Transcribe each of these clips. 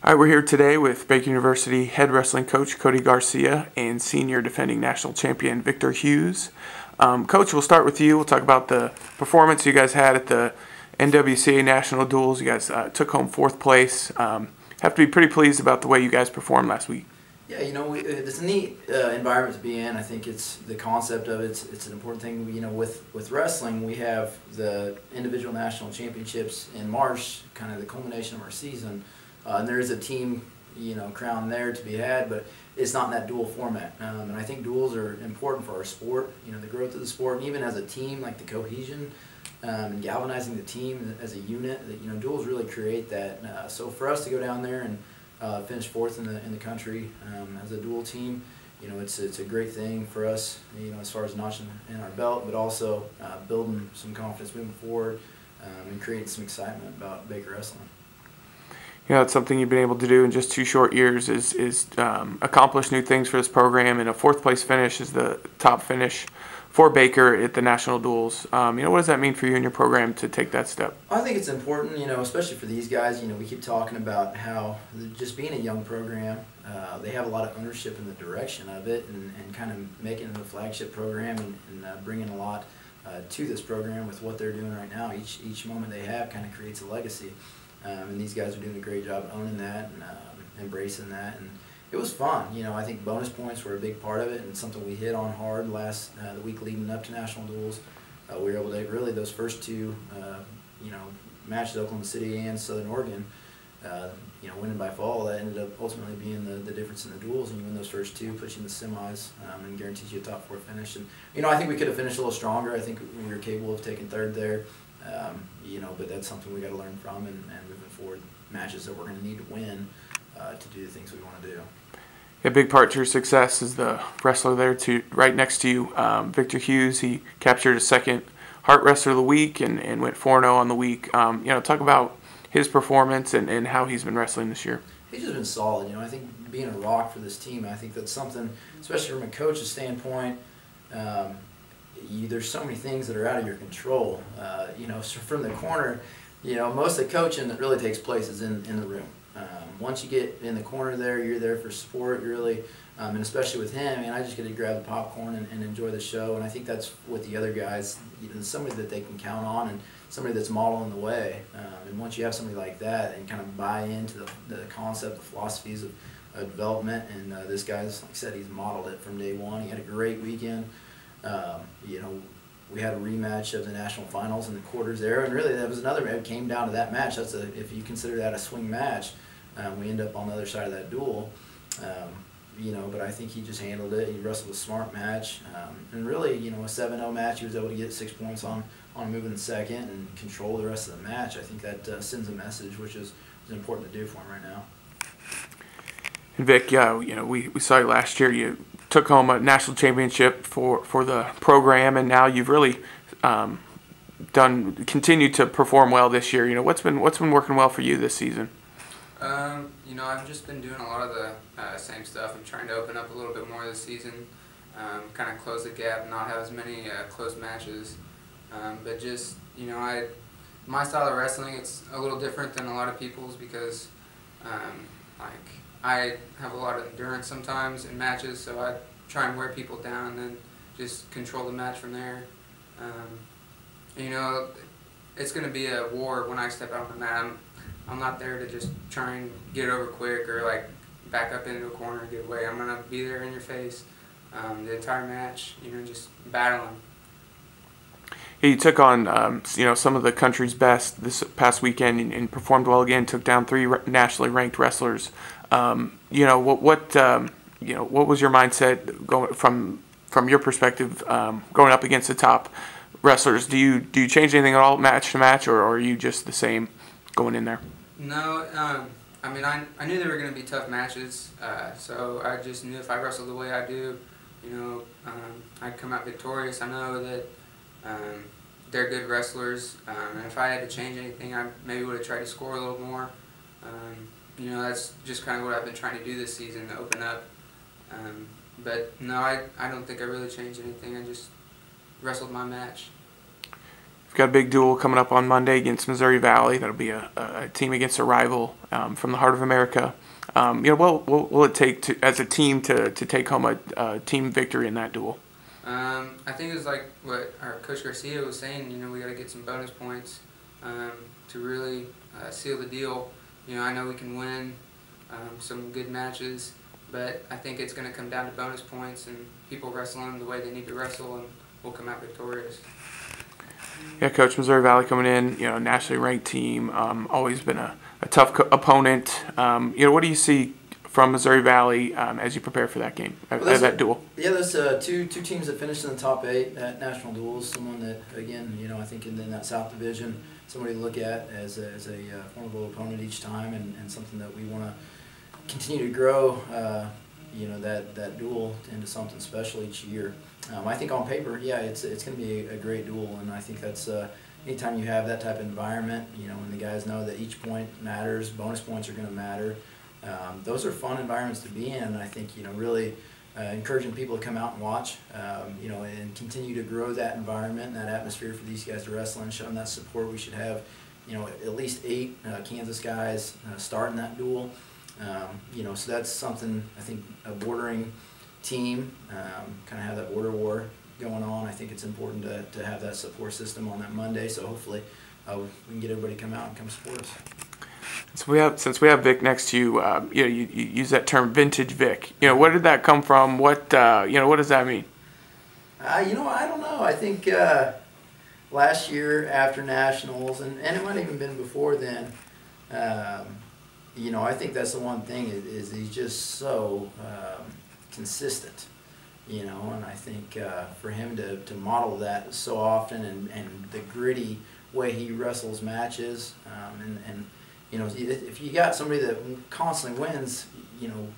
All right, we're here today with Baker University head wrestling coach Cody Garcia and senior defending national champion Victor Hughes. Coach, we'll start with you. We'll talk about the performance you guys had at the NWCA National Duels. You guys took home 4th place. Have to be pretty pleased about the way you guys performed last week. Yeah, it's a neat environment to be in. I think it's the concept of it's an important thing. With wrestling, we have the individual national championships in March, kind of the culmination of our season. And there is a team, crown there to be had, but it's not in that dual format. And I think duels are important for our sport, the growth of the sport, and even as a team, like the cohesion and galvanizing the team as a unit. Duels really create that. So for us to go down there and finish 4th in the country as a dual team, it's a great thing for us, as far as notching in our belt, but also building some confidence moving forward and creating some excitement about Baker wrestling. It's something you've been able to do in just 2 short years is accomplish new things for this program, and a 4th place finish is the top finish for Baker at the national duels. What does that mean for you and your program to take that step? I think it's important, especially for these guys. We keep talking about how just being a young program, they have a lot of ownership in the direction of it, and kind of making it a flagship program and bringing a lot to this program with what they're doing right now. Each moment they have kind of creates a legacy. And these guys are doing a great job owning that and embracing that, and it was fun. I think bonus points were a big part of it, and something we hit on hard the week leading up to national duels. We were able to really those first 2, matches, Oklahoma City and Southern Oregon, winning by fall. That ended up ultimately being the difference in the duels, and you win those first 2, puts you in the semis, and guarantees you a top 4 finish. And I think we could have finished a little stronger. I think we were capable of taking 3rd there. But that's something we got to learn from and moving forward, matches that we're going to need to win to do the things we want to do. A big part to your success is the wrestler there right next to you, Victor Hughes. He captured a 2nd Heart Wrestler of the Week and went 4-0 on the week. Talk about his performance and how he's been wrestling this year. He's just been solid. I think being a rock for this team, I think that's something, especially from a coach's standpoint. There's so many things that are out of your control. So from the corner, most of the coaching that really takes place is in the room. Once you get in the corner there, you're there for support, really, and especially with him, I just get to grab the popcorn and enjoy the show. And I think that's with the other guys, somebody that they can count on and somebody that's modeling the way. And once you have somebody like that and kind of buy into the concept, the philosophies of development, and this guy's, like I said, he's modeled it from day one. He had a great weekend. We had a rematch of the national finals in the quarters there, and really that was another. It came down to that match. If you consider that a swing match, we end up on the other side of that duel. But I think he just handled it. He wrestled a smart match, and really, a 7-0 match. He was able to get 6 points on a move in the 2nd and control the rest of the match. I think that sends a message, which is important to do for him right now. And Vic, we saw you last year. You took home a national championship for the program, and now you've really continued to perform well this year. What's been working well for you this season? I've just been doing a lot of the same stuff. I'm trying to open up a little bit more this season, kind of close the gap, not have as many close matches. But just, my style of wrestling, it's a little different than a lot of people's because, I have a lot of endurance sometimes in matches, so I try and wear people down and then just control the match from there. It's going to be a war when I step out on the mat. I'm not there to just try and get over quick or back up into a corner and get away. I'm going to be there in your face the entire match, just battling. You took on some of the country's best this past weekend and performed well again. Took down 3 nationally ranked wrestlers. What was your mindset going from your perspective going up against the top wrestlers? Do you change anything at all match to match, or are you just the same going in there? No, I knew they were going to be tough matches, so I just knew if I wrestled the way I do, I'd come out victorious. I know that they're good wrestlers, and if I had to change anything, I maybe would have tried to score a little more. That's just kind of what I've been trying to do this season, to open up. But no, I don't think I really changed anything. I just wrestled my match. We've got a big duel coming up on Monday against Missouri Valley. That'll be a team against a rival from the heart of America. What will it take as a team to take home a team victory in that duel? I think it's like what our Coach Garcia was saying. We got to get some bonus points to really seal the deal. I know we can win some good matches, but I think it's going to come down to bonus points and people wrestling the way they need to wrestle, and we'll come out victorious. Yeah, Coach, Missouri Valley coming in, nationally ranked team, always been a tough opponent. What do you see from Missouri Valley as you prepare for that game, that duel? Yeah, there's two teams that finished in the top 8 at national duels. Someone that, again, I think in that South Division, somebody to look at as a formidable opponent each time, and something that we want to continue to grow. That duel into something special each year. I think on paper, yeah, it's going to be a great duel, and I think that's anytime you have that type of environment, when the guys know that each point matters, bonus points are going to matter. Those are fun environments to be in, and I think really encouraging people to come out and watch, and continue to grow that environment and that atmosphere for these guys to wrestle and show them that support. We should have, at least 8 Kansas guys starting that duel. So that's something I think a bordering team, kind of have that border war going on. I think it's important to have that support system on that Monday. So hopefully we can get everybody to come out and come support us. Since we have Vic next to you, you use that term vintage Vic. Where did that come from? What what does that mean? I don't know. I think last year after nationals, and it might have even been before then. I think that's the one thing is he's just so consistent, and I think for him to model that so often and the gritty way he wrestles matches, and if you got somebody that constantly wins,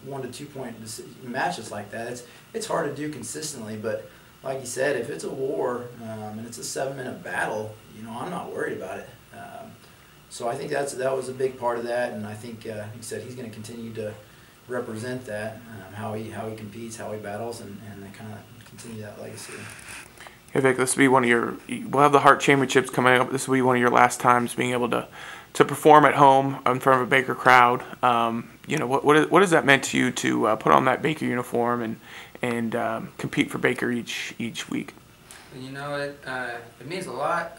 1 to 2 point matches like that, it's hard to do consistently. But like you said, if it's a war and it's a 7-minute battle, I'm not worried about it. So I think that was a big part of that, and I think he said he's going to continue to represent that, how he competes, how he battles, and kind of continue that legacy. Hey Vic, this will be we'll have the Heart Championships coming up. This will be one of your last times being able to perform at home in front of a Baker crowd. What has that meant to you to put on that Baker uniform and compete for Baker each week? It means a lot.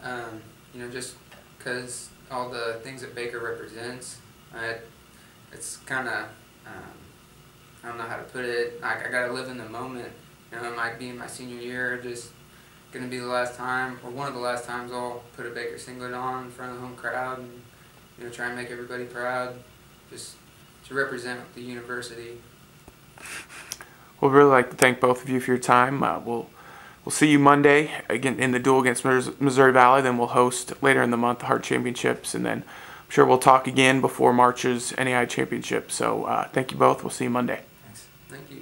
Just because all the things that Baker represents. It's kind of, I don't know how to put it. I got to live in the moment. It might be in my senior year, just going to be the last time, or one of the last times I'll put a Baker singlet on in front of the home crowd and try and make everybody proud, just to represent the university. Well, we'd really like to thank both of you for your time. We'll see you Monday again in the duel against Missouri Valley. Then we'll host later in the month the Heart Championships, and then I'm sure we'll talk again before March's NAIA Championship. So thank you both. We'll see you Monday. Thanks. Thank you.